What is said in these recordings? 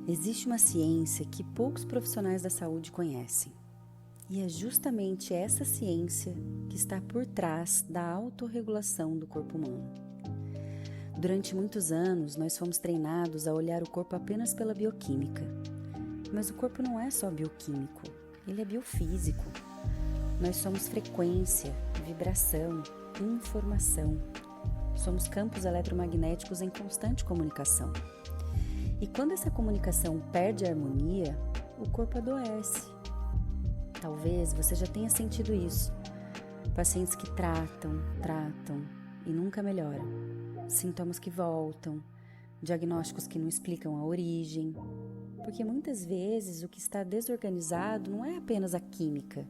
Existe uma ciência que poucos profissionais da saúde conhecem. E é justamente essa ciência que está por trás da autorregulação do corpo humano. Durante muitos anos, nós fomos treinados a olhar o corpo apenas pela bioquímica. Mas o corpo não é só bioquímico, ele é biofísico. Nós somos frequência, vibração, informação. Somos campos eletromagnéticos em constante comunicação. E quando essa comunicação perde a harmonia, o corpo adoece. Talvez você já tenha sentido isso. Pacientes que tratam e nunca melhoram. Sintomas que voltam, diagnósticos que não explicam a origem. Porque muitas vezes o que está desorganizado não é apenas a química,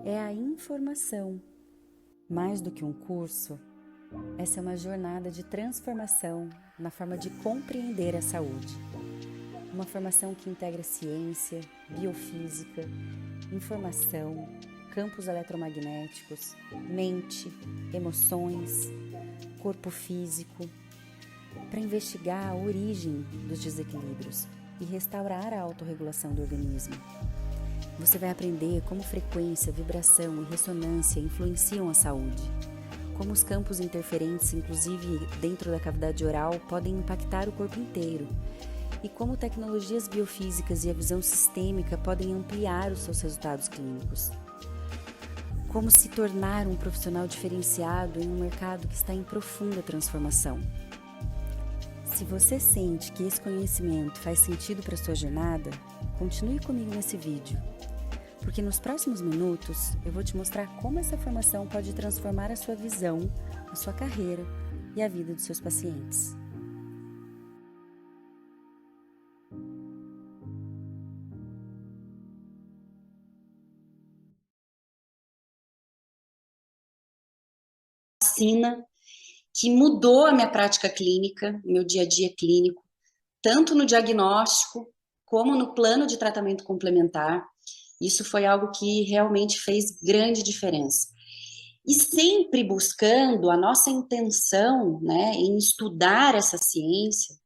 é a informação. Mais do que um curso, essa é uma jornada de transformação na forma de compreender a saúde. Uma formação que integra ciência, biofísica, informação, campos eletromagnéticos, mente, emoções, corpo físico, para investigar a origem dos desequilíbrios e restaurar a autorregulação do organismo. Você vai aprender como frequência, vibração e ressonância influenciam a saúde, como os campos interferentes, inclusive dentro da cavidade oral, podem impactar o corpo inteiro, e como tecnologias biofísicas e a visão sistêmica podem ampliar os seus resultados clínicos. Como se tornar um profissional diferenciado em um mercado que está em profunda transformação. Se você sente que esse conhecimento faz sentido para a sua jornada, continue comigo nesse vídeo, porque nos próximos minutos eu vou te mostrar como essa formação pode transformar a sua visão, a sua carreira e a vida dos seus pacientes. Que mudou a minha prática clínica, meu dia a dia clínico, tanto no diagnóstico como no plano de tratamento complementar. Isso foi algo que realmente fez grande diferença. E sempre buscando a nossa intenção, né, em estudar essa ciência,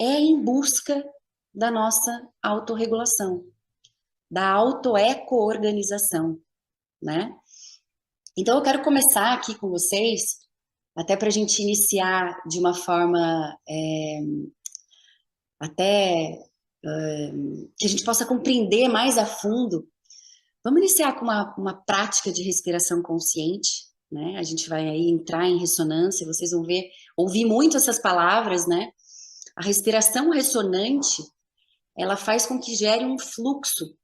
é em busca da nossa autorregulação, da autoeco-organização, né? Então eu quero começar aqui com vocês, até para a gente iniciar de uma forma que a gente possa compreender mais a fundo. Vamos iniciar com uma prática de respiração consciente, né? A gente vai aí entrar em ressonância, vocês vão ouvir muito essas palavras, né? A respiração ressonante, ela faz com que gere um fluxo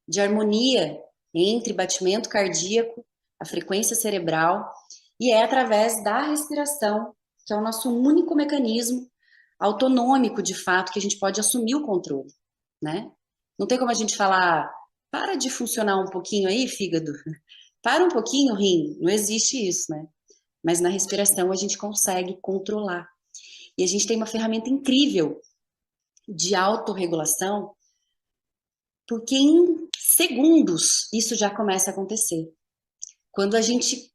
de harmonia entre batimento cardíaco, a frequência cerebral, e é através da respiração, que é o nosso único mecanismo autonômico, de fato, que a gente pode assumir o controle, né? Não tem como a gente falar, para de funcionar um pouquinho aí, fígado, para um pouquinho, rim, não existe isso, né? Mas na respiração a gente consegue controlar. E a gente tem uma ferramenta incrível de autorregulação, porque em segundos isso já começa a acontecer. Quando a gente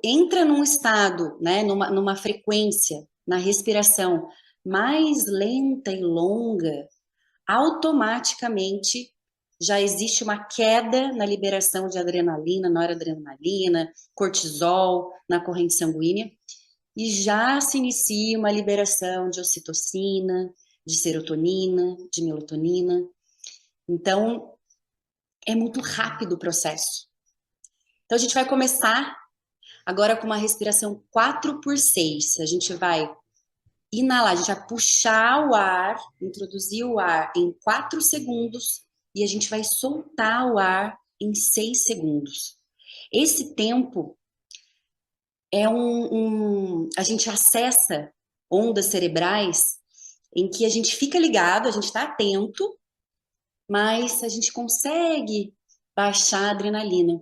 entra num estado, né, numa frequência, na respiração mais lenta e longa, automaticamente já existe uma queda na liberação de adrenalina, noradrenalina, cortisol na corrente sanguínea, e já se inicia uma liberação de ocitocina, de serotonina, de melatonina. Então, é muito rápido o processo. Então, a gente vai começar agora com uma respiração 4x6. A gente vai inalar, a gente vai puxar o ar, introduzir o ar em 4 segundos e a gente vai soltar o ar em 6 segundos. Esse tempo é a gente acessa ondas cerebrais em que a gente fica ligado, a gente está atento, mas a gente consegue baixar a adrenalina.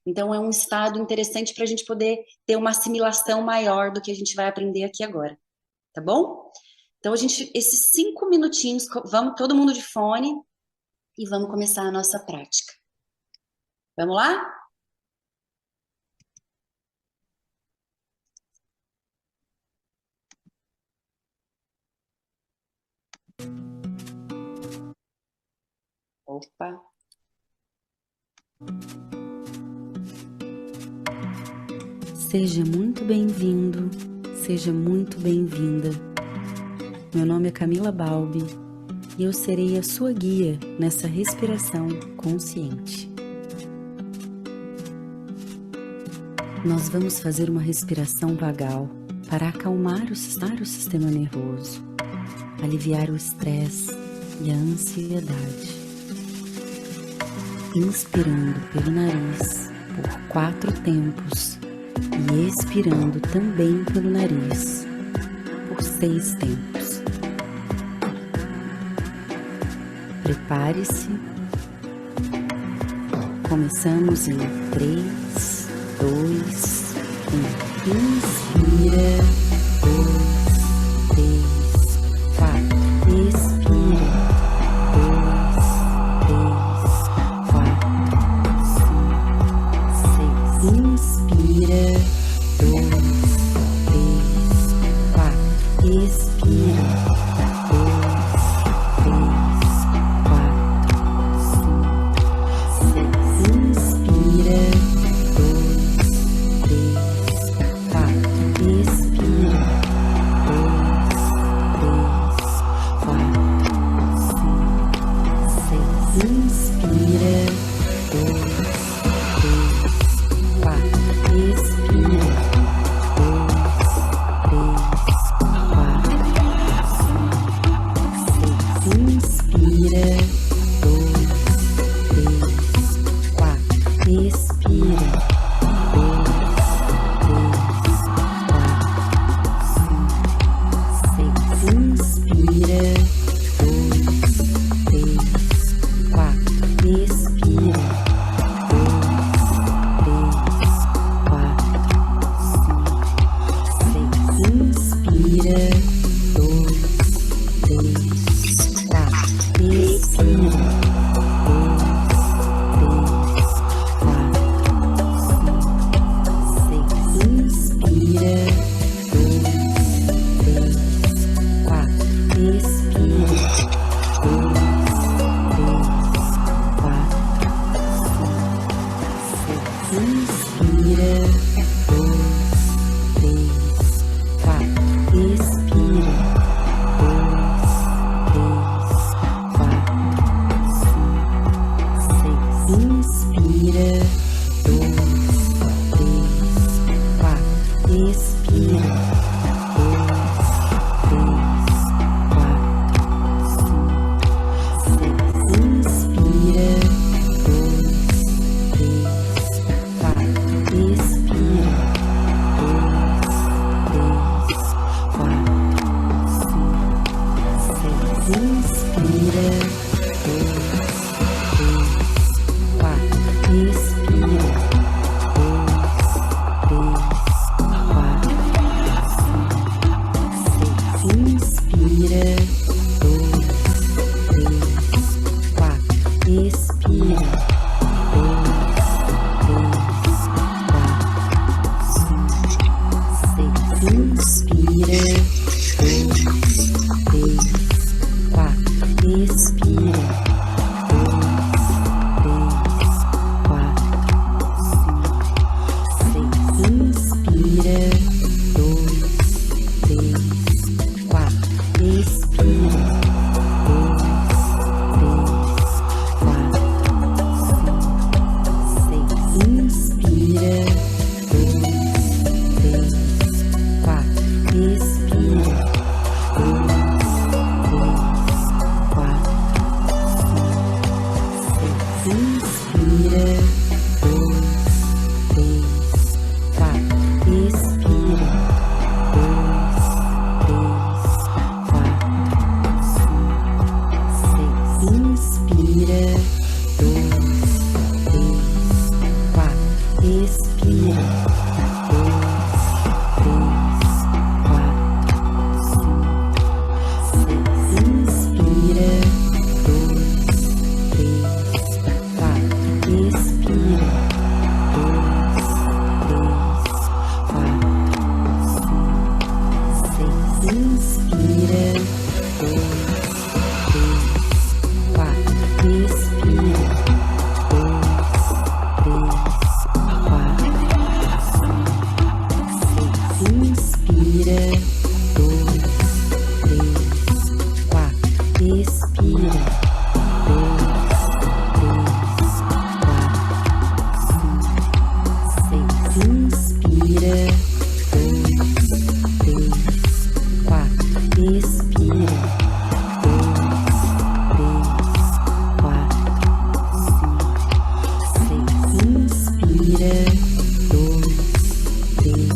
Então, é um estado interessante para a gente poder ter uma assimilação maior do que a gente vai aprender aqui agora, tá bom? Então, esses 5 minutinhos, vamos todo mundo de fone e vamos começar a nossa prática. Vamos lá? Opa! Seja muito bem-vindo, seja muito bem-vinda. Meu nome é Camila Balbi e eu serei a sua guia nessa respiração consciente. Nós vamos fazer uma respiração vagal para acalmar o sistema nervoso, aliviar o estresse e a ansiedade. Inspirando pelo nariz por 4 tempos e expirando também pelo nariz por 6 tempos. Prepare-se. Começamos em 3, 2, 1. Inspira, 2, 3, 4. Expira, 2, 3, 4, 5, 6. Inspira, 2, 3, 4. Expira, 2, 3, 4, 5, 6. Inspira, 2, 3, 4. Expira, 2, 3, 4. Respira. Expira. 2, 3, 4, 5, 6. Inspira. 2, 3,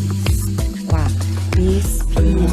4. Expira.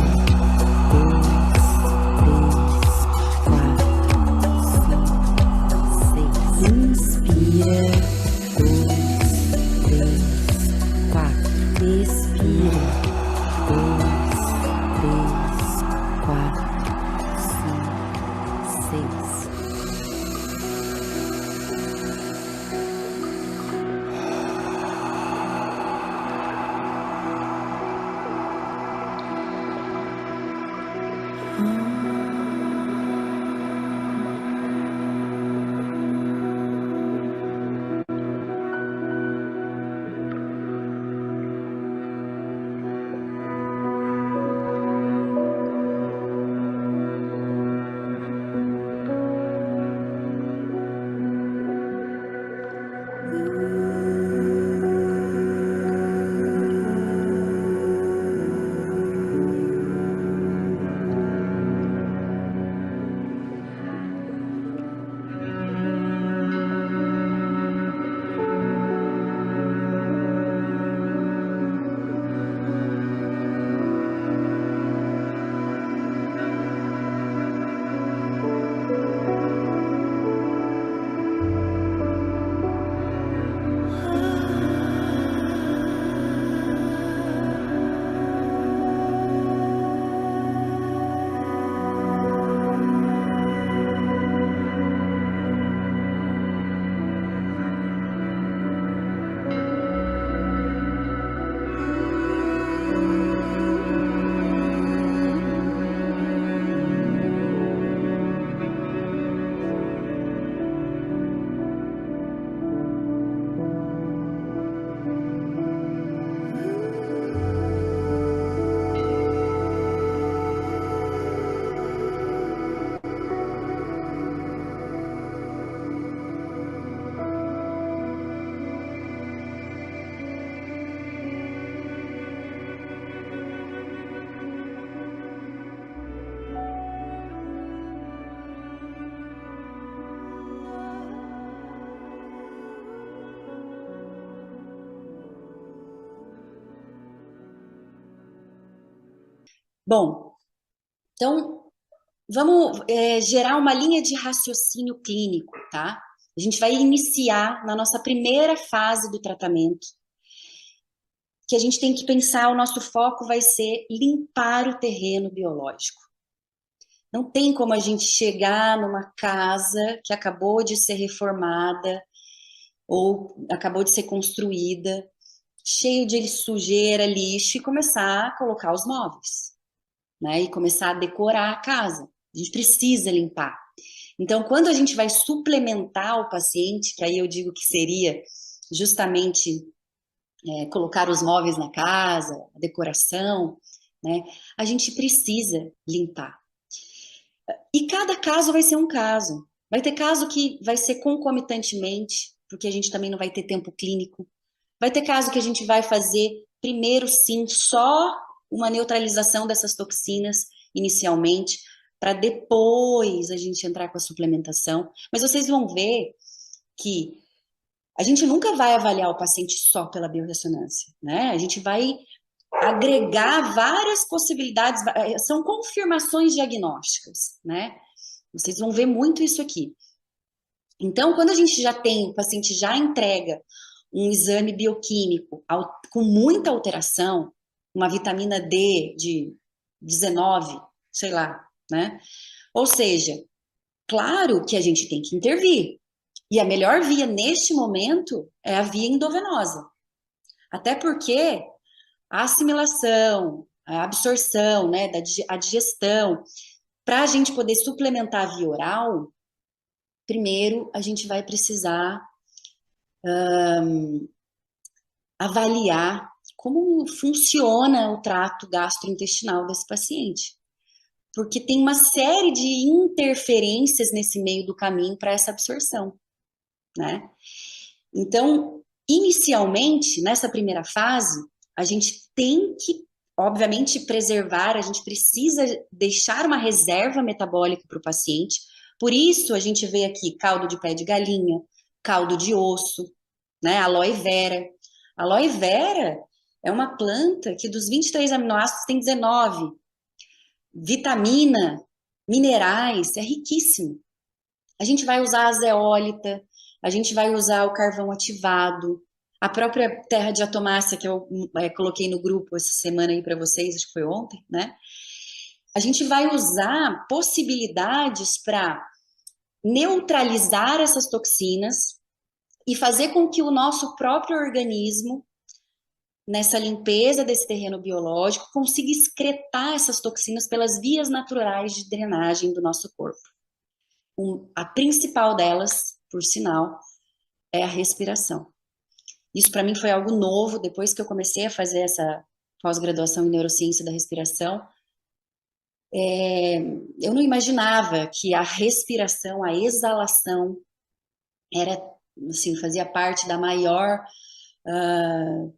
'Bom, então vamos gerar uma linha de raciocínio clínico, tá? A gente vai iniciar na nossa primeira fase do tratamento, que a gente tem que pensar, o nosso foco vai ser limpar o terreno biológico. Não tem como a gente chegar numa casa que acabou de ser reformada ou acabou de ser construída, cheio de sujeira, lixo, e começar a colocar os móveis, né? E começar a decorar a casa. A gente precisa limpar. Então, quando a gente vai suplementar o paciente, que aí eu digo que seria justamente colocar os móveis na casa, a decoração, né? A gente precisa limpar. E cada caso vai ser um caso. Vai ter caso que vai ser concomitantemente, porque a gente também não vai ter tempo clínico. Vai ter caso que a gente vai fazer primeiro, sim, só uma neutralização dessas toxinas inicialmente, para depois a gente entrar com a suplementação. Mas vocês vão ver que a gente nunca vai avaliar o paciente só pela biorressonância, né? A gente vai agregar várias possibilidades, são confirmações diagnósticas, né? Vocês vão ver muito isso aqui. Então, quando a gente já tem, o paciente já entrega um exame bioquímico com muita alteração, uma vitamina D de 19, sei lá, né? Ou seja, claro que a gente tem que intervir. E a melhor via neste momento é a via endovenosa. Até porque a assimilação, a absorção, né, a digestão, para a gente poder suplementar a via oral, primeiro a gente vai precisar avaliar como funciona o trato gastrointestinal desse paciente. porque tem uma série de interferências nesse meio do caminho para essa absorção, né? Então, inicialmente, nessa primeira fase, a gente tem que, obviamente, preservar, a gente precisa deixar uma reserva metabólica para o paciente. Por isso, a gente vê aqui caldo de pé de galinha, caldo de osso, né? Aloe vera. Aloe vera é uma planta que dos 23 aminoácidos tem 19. Vitamina, minerais, é riquíssimo. A gente vai usar a zeólita, a gente vai usar o carvão ativado, a própria terra de atomácia que eu coloquei no grupo essa semana aí para vocês, acho que foi ontem, né? A gente vai usar possibilidades para neutralizar essas toxinas e fazer com que o nosso próprio organismo, nessa limpeza desse terreno biológico, consiga excretar essas toxinas pelas vias naturais de drenagem do nosso corpo. A principal delas, por sinal, é a respiração. Isso para mim foi algo novo, depois que eu comecei a fazer essa pós-graduação em neurociência da respiração. Eu não imaginava que a respiração, a exalação, era, assim, fazia parte da maior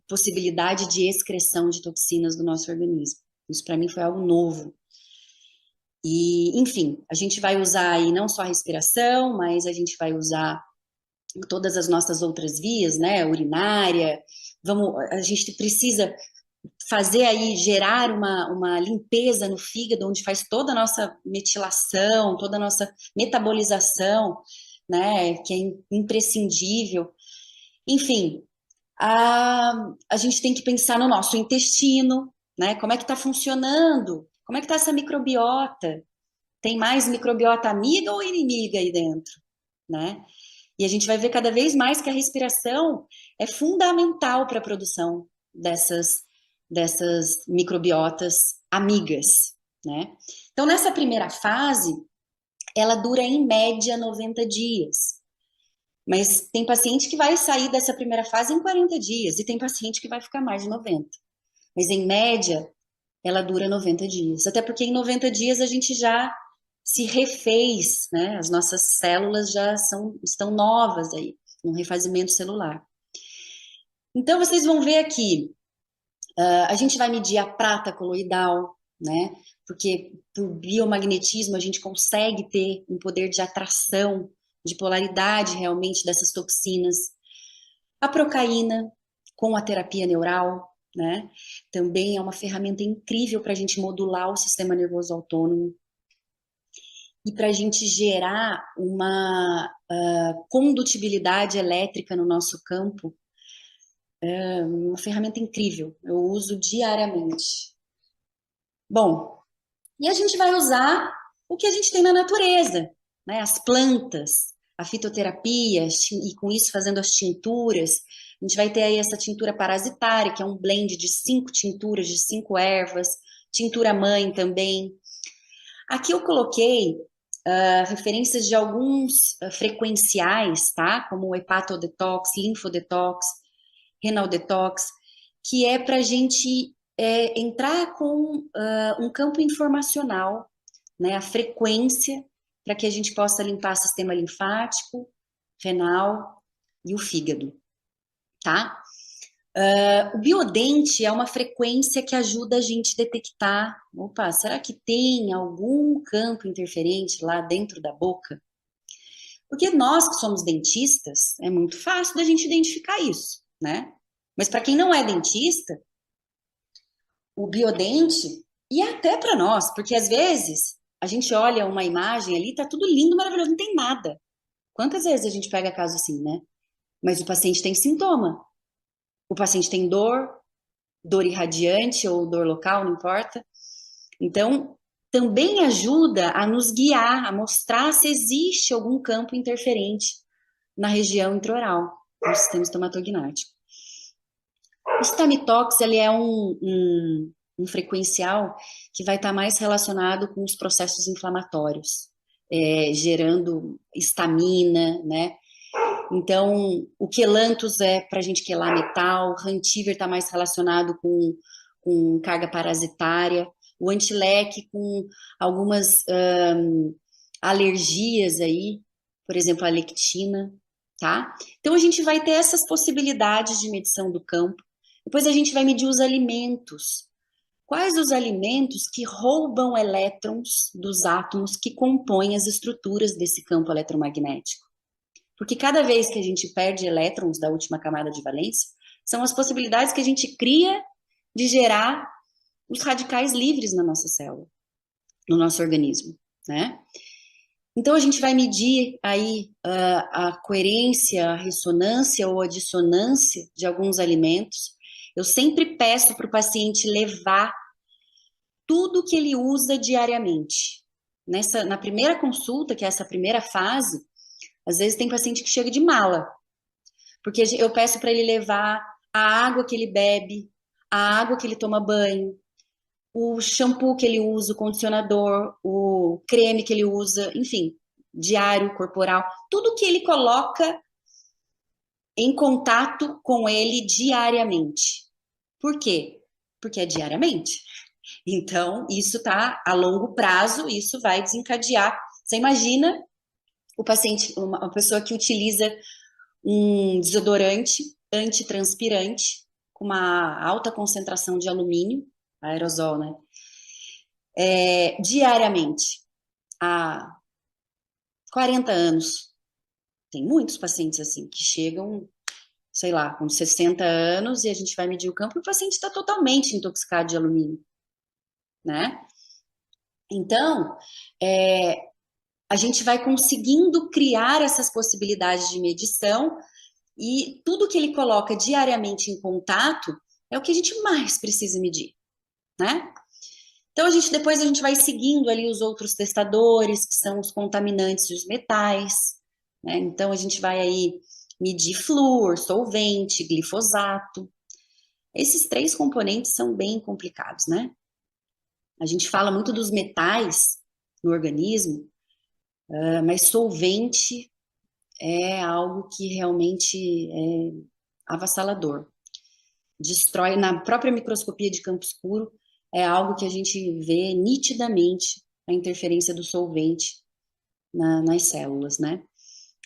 possibilidade de excreção de toxinas do nosso organismo. Isso para mim foi algo novo. E, enfim, a gente vai usar aí não só a respiração, mas a gente vai usar todas as nossas outras vias, né, urinária. A gente precisa fazer aí, gerar uma limpeza no fígado, onde faz toda a nossa metilação, toda a nossa metabolização, né, que é imprescindível. Enfim, a gente tem que pensar no nosso intestino, né, como é que está funcionando, como é que está essa microbiota, tem mais microbiota amiga ou inimiga aí dentro, né? E a gente vai ver cada vez mais que a respiração é fundamental para a produção dessas microbiotas amigas, né? Então, nessa primeira fase, ela dura em média 90 dias. Mas tem paciente que vai sair dessa primeira fase em 40 dias e tem paciente que vai ficar mais de 90. Mas, em média, ela dura 90 dias. Até porque em 90 dias a gente já se refez, né? As nossas células já estão novas aí, um refazimento celular. Então, vocês vão ver aqui, a gente vai medir a prata coloidal, né? Porque por biomagnetismo a gente consegue ter um poder de atração, de polaridade realmente dessas toxinas. A procaína, com a terapia neural, né? Também é uma ferramenta incrível para a gente modular o sistema nervoso autônomo e para a gente gerar uma condutibilidade elétrica no nosso campo. É uma ferramenta incrível, eu uso diariamente. Bom, e a gente vai usar o que a gente tem na natureza, né? As plantas, a fitoterapia, e com isso fazendo as tinturas. A gente vai ter aí essa tintura parasitária, que é um blend de 5 tinturas, de 5 ervas, tintura mãe também. Aqui eu coloquei referências de alguns frequenciais, tá? Como o hepatodetox, linfodetox, renal detox, que é para a gente entrar com um campo informacional, né? A frequência para que a gente possa limpar o sistema linfático, renal e o fígado, tá? O biodente é uma frequência que ajuda a gente a detectar, opa, será que tem algum campo interferente lá dentro da boca? Porque nós que somos dentistas, é muito fácil da gente identificar isso, né? Mas para quem não é dentista, o biodente, e até para nós, porque às vezes a gente olha uma imagem ali, tá tudo lindo, maravilhoso, não tem nada. Quantas vezes a gente pega caso assim, né? Mas o paciente tem sintoma. O paciente tem dor irradiante ou dor local, não importa. Então, também ajuda a nos guiar, a mostrar se existe algum campo interferente na região intraoral, no sistema estomatognático. O stamitox, ele é um frequencial que vai estar mais relacionado com os processos inflamatórios, gerando histamina, né? Então, o quelanthus é para a gente quelar metal, rantiver está mais relacionado com carga parasitária, o anti-leque com algumas alergias aí, por exemplo, a lectina, tá? Então a gente vai ter essas possibilidades de medição do campo. Depois a gente vai medir os alimentos. Quais os alimentos que roubam elétrons dos átomos que compõem as estruturas desse campo eletromagnético? Porque cada vez que a gente perde elétrons da última camada de valência, são as possibilidades que a gente cria de gerar os radicais livres na nossa célula, no nosso organismo, né? Então a gente vai medir aí a coerência, a ressonância ou a dissonância de alguns alimentos. Eu sempre peço para o paciente levar tudo que ele usa diariamente. Na primeira consulta, que é essa primeira fase, às vezes tem paciente que chega de mala, porque eu peço para ele levar a água que ele bebe, a água que ele toma banho, o shampoo que ele usa, o condicionador, o creme que ele usa, enfim, diário, corporal, tudo que ele coloca em contato com ele diariamente. Por quê? Porque é diariamente. Então, isso tá a longo prazo, isso vai desencadear. Você imagina o paciente, uma pessoa que utiliza um desodorante antitranspirante com uma alta concentração de alumínio, aerosol, né? Diariamente, há 40 anos. Tem muitos pacientes assim, que chegam, sei lá, com 60 anos e a gente vai medir o campo e o paciente está totalmente intoxicado de alumínio, né? Então, a gente vai conseguindo criar essas possibilidades de medição e tudo que ele coloca diariamente em contato é o que a gente mais precisa medir, né? Então, depois a gente vai seguindo ali os outros testadores, que são os contaminantes e os metais, né? Então, a gente vai aí medir flúor, solvente, glifosato. Esses 3 componentes são bem complicados, né? A gente fala muito dos metais no organismo, mas solvente é algo que realmente é avassalador. Destrói, na própria microscopia de campo escuro, é algo que a gente vê nitidamente a interferência do solvente nas células, né?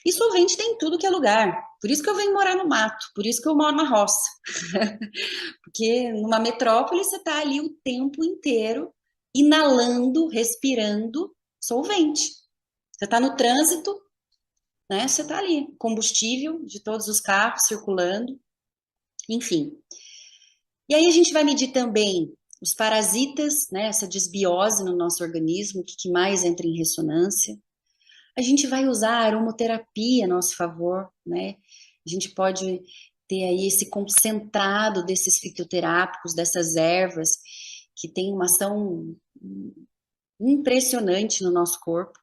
E solvente tem em tudo que é lugar. Por isso que eu venho morar no mato, por isso que eu moro na roça. Porque numa metrópole você está ali o tempo inteiro inalando, respirando solvente. Você está no trânsito, né? Você está ali, combustível de todos os carros circulando, enfim. E aí a gente vai medir também os parasitas, né? Essa desbiose no nosso organismo, o que mais entra em ressonância. A gente vai usar a aromaterapia a nosso favor, né? A gente pode ter aí esse concentrado desses fitoterápicos, dessas ervas, que tem uma ação impressionante no nosso corpo.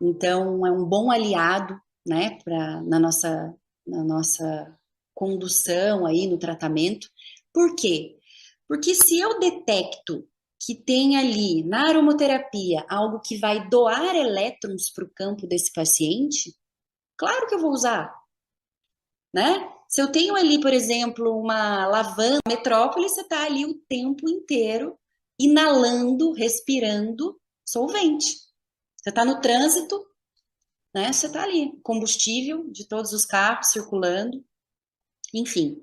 Então, é um bom aliado, né, na nossa condução aí no tratamento. Por quê? Porque se eu detecto que tem ali na aromaterapia algo que vai doar elétrons para o campo desse paciente, claro que eu vou usar, né? Se eu tenho ali, por exemplo, uma lavanda, metrópole, você está ali o tempo inteiro inalando, respirando solvente. Você está no trânsito, né? Você está ali, combustível de todos os carros circulando, enfim.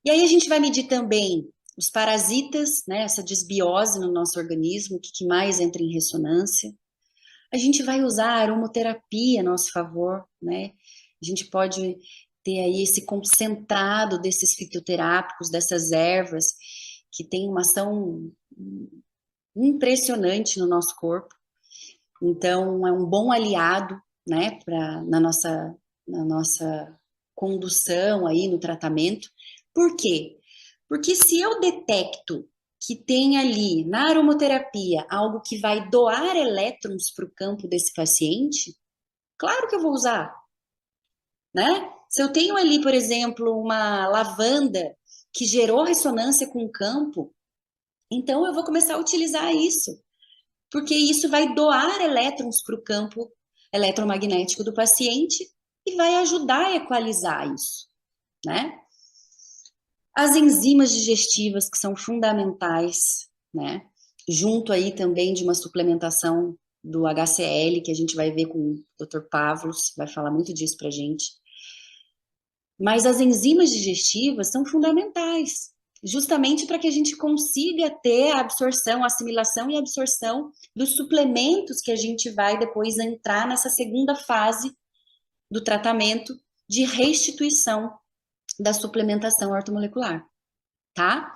E aí a gente vai medir também os parasitas, né? Essa desbiose no nosso organismo, o que mais entra em ressonância. A gente vai usar a aromaterapia a nosso favor, né? A gente pode ter aí esse concentrado desses fitoterápicos, dessas ervas, que tem uma ação impressionante no nosso corpo. Então, é um bom aliado, né, na nossa condução aí no tratamento. Por quê? Porque se eu detecto que tem ali na aromaterapia algo que vai doar elétrons para o campo desse paciente, claro que eu vou usar, né? Se eu tenho ali, por exemplo, uma lavanda que gerou ressonância com o campo, então eu vou começar a utilizar isso, porque isso vai doar elétrons para o campo eletromagnético do paciente e vai ajudar a equalizar isso, né? As enzimas digestivas que são fundamentais, né? junto aí também de uma suplementação do HCl, que a gente vai ver com o Dr. Pavlos, vai falar muito disso pra gente. Mas as enzimas digestivas são fundamentais, justamente para que a gente consiga ter a absorção, a assimilação e a absorção dos suplementos que a gente vai depois entrar nessa segunda fase do tratamento de restituição da suplementação ortomolecular, tá?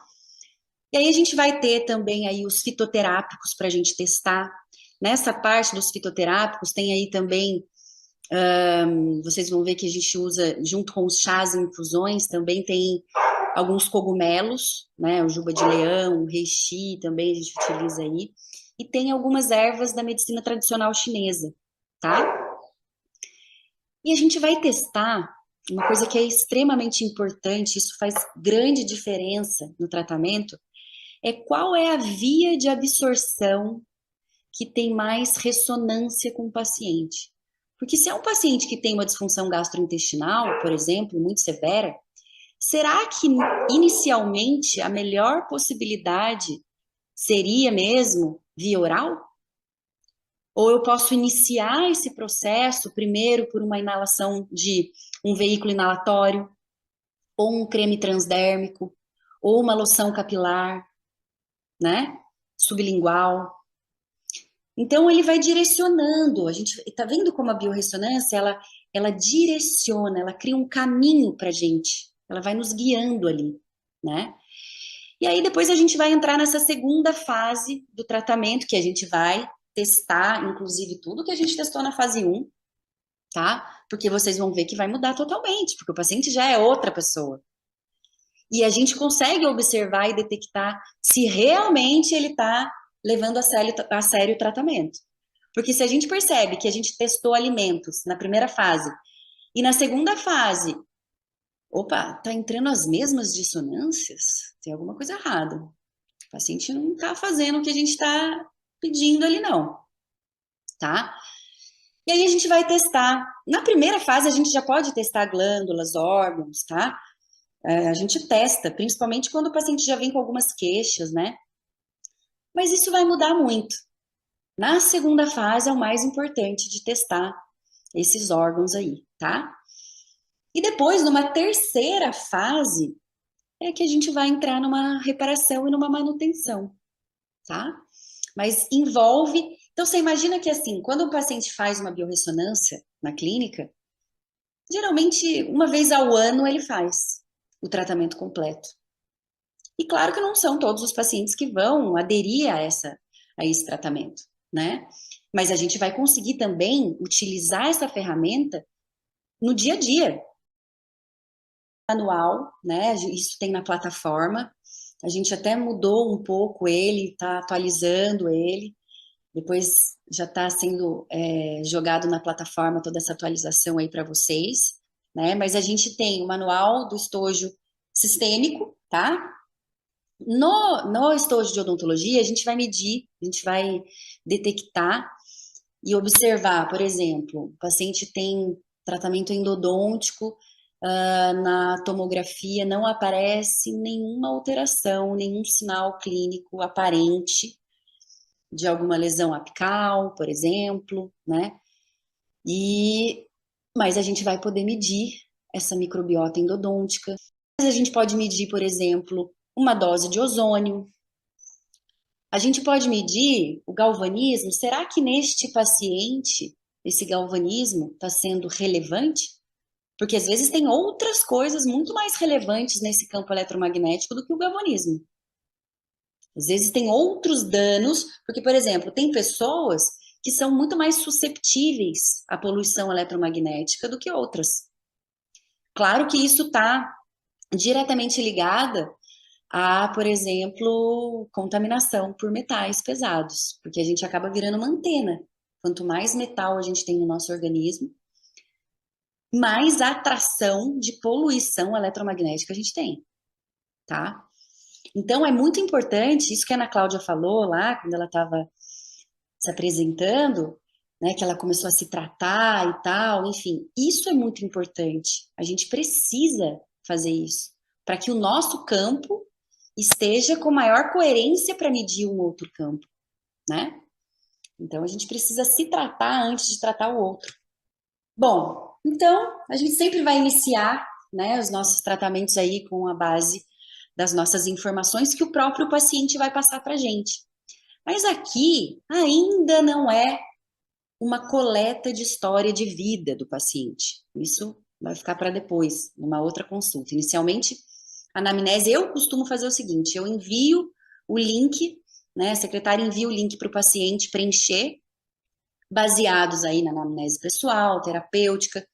E aí a gente vai ter também aí os fitoterápicos para a gente testar. Nessa parte dos fitoterápicos tem aí também, vocês vão ver que a gente usa, junto com os chás e infusões, também tem alguns cogumelos, né? O juba de leão, o reishi também a gente utiliza aí. E tem algumas ervas da medicina tradicional chinesa, tá? E a gente vai testar uma coisa que é extremamente importante, isso faz grande diferença no tratamento, é qual é a via de absorção que tem mais ressonância com o paciente. Porque se é um paciente que tem uma disfunção gastrointestinal, por exemplo, muito severa, será que inicialmente a melhor possibilidade seria mesmo via oral? Ou eu posso iniciar esse processo primeiro por uma inalação de um veículo inalatório, ou um creme transdérmico, ou uma loção capilar, né? Sublingual. Então ele vai direcionando. A gente está vendo como a biorressonância ela direciona, ela cria um caminho para a gente. Ela vai nos guiando ali, né? E aí depois a gente vai entrar nessa segunda fase do tratamento, que a gente vai testar, inclusive, tudo que a gente testou na fase 1, tá? Porque vocês vão ver que vai mudar totalmente, porque o paciente já é outra pessoa. E a gente consegue observar e detectar se realmente ele está levando a sério o tratamento. Porque se a gente percebe que a gente testou alimentos na primeira fase e na segunda fase, opa, tá entrando as mesmas dissonâncias, tem alguma coisa errada. O paciente não está fazendo o que a gente está pedindo ali, não, tá? E aí a gente vai testar. Na primeira fase, a gente já pode testar glândulas, órgãos, tá? A gente testa, principalmente quando o paciente já vem com algumas queixas, né? Mas isso vai mudar muito. Na segunda fase é o mais importante de testar esses órgãos aí, tá? E depois, numa terceira fase, é que a gente vai entrar numa reparação e numa manutenção, tá? Mas envolve. Então, você imagina que, assim, quando o paciente faz uma biorressonância na clínica, geralmente, uma vez ao ano, ele faz o tratamento completo. E claro que não são todos os pacientes que vão aderir a esse tratamento, né? Mas a gente vai conseguir também utilizar essa ferramenta no dia a dia. Manual, né? Isso tem na plataforma. A gente até mudou um pouco ele, está atualizando ele. Depois já está sendo jogado na plataforma toda essa atualização aí para vocês, né? Mas a gente tem o manual do estojo sistêmico, tá? No estojo de odontologia, a gente vai medir, a gente vai detectar e observar, por exemplo, o paciente tem tratamento endodôntico, na tomografia não aparece nenhuma alteração, nenhum sinal clínico aparente de alguma lesão apical, por exemplo, né? Mas a gente vai poder medir essa microbiota endodôntica. Mas a gente pode medir, por exemplo, uma dose de ozônio. A gente pode medir o galvanismo. Será que neste paciente esse galvanismo está sendo relevante? Porque às vezes tem outras coisas muito mais relevantes nesse campo eletromagnético do que o galvanismo. Às vezes tem outros danos, porque, por exemplo, tem pessoas que são muito mais susceptíveis à poluição eletromagnética do que outras. Claro que isso está diretamente ligada a, por exemplo, contaminação por metais pesados, porque a gente acaba virando uma antena. Quanto mais metal a gente tem no nosso organismo, mais atração de poluição eletromagnética a gente tem, tá? Então, é muito importante, isso que a Ana Cláudia falou lá, quando ela estava se apresentando, né, que ela começou a se tratar e tal, enfim, isso é muito importante. A gente precisa fazer isso, para que o nosso campo esteja com maior coerência para medir um outro campo, né? Então, a gente precisa se tratar antes de tratar o outro. Bom, então, a gente sempre vai iniciar, né, os nossos tratamentos aí com a base das nossas informações que o próprio paciente vai passar para a gente. Mas aqui ainda não é uma coleta de história de vida do paciente. Isso vai ficar para depois, numa outra consulta. Inicialmente, a anamnese, eu costumo fazer o seguinte, eu envio o link, né, a secretária envia o link para o paciente preencher, baseados aí na anamnese pessoal, terapêutica.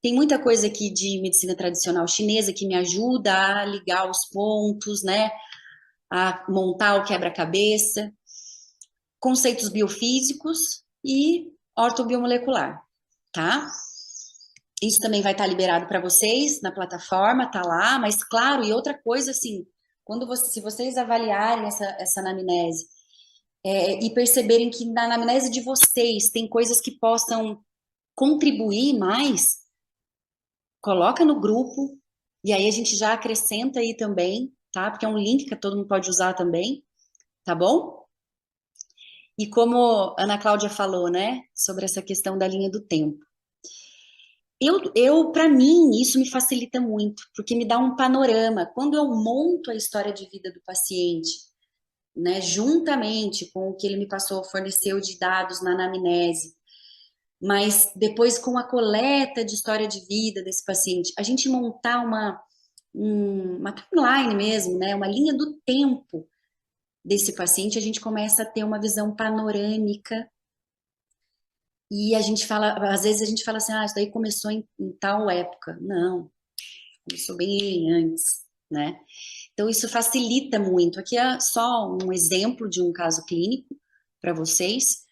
Tem muita coisa aqui de medicina tradicional chinesa que me ajuda a ligar os pontos, né, a montar o quebra-cabeça, conceitos biofísicos e ortobiomolecular, tá? Isso também vai estar liberado para vocês na plataforma, tá lá, mas claro, e outra coisa assim, se vocês avaliarem essa anamnese e perceberem que na anamnese de vocês tem coisas que possam contribuir mais, coloca no grupo, e aí a gente já acrescenta aí também, tá? Porque é um link que todo mundo pode usar também, tá bom? E como a Ana Cláudia falou, né, sobre essa questão da linha do tempo. Para mim, isso me facilita muito, porque me dá um panorama. Quando eu monto a história de vida do paciente, né, juntamente com o que ele me passou, forneceu de dados na anamnese, mas depois com a coleta de história de vida desse paciente, a gente montar uma timeline mesmo, né, uma linha do tempo desse paciente, a gente começa a ter uma visão panorâmica e a gente fala, às vezes a gente fala assim, isso daí começou em tal época. Não, começou bem antes, né? Então isso facilita muito. Aqui é só um exemplo de um caso clínico para vocês,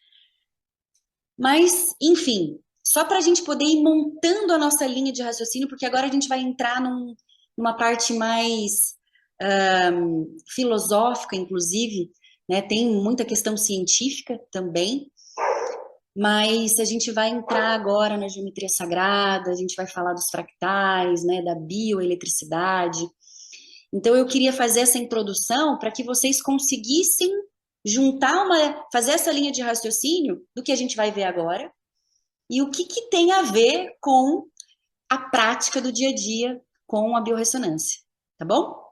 mas, enfim, só para a gente poder ir montando a nossa linha de raciocínio, porque agora a gente vai entrar numa parte mais filosófica, inclusive, né? Tem muita questão científica também, mas a gente vai entrar agora na geometria sagrada, a gente vai falar dos fractais, né? Da bioeletricidade. Então, eu queria fazer essa introdução para que vocês conseguissem fazer essa linha de raciocínio do que a gente vai ver agora e o que tem a ver com a prática do dia a dia com a biorressonância, tá bom?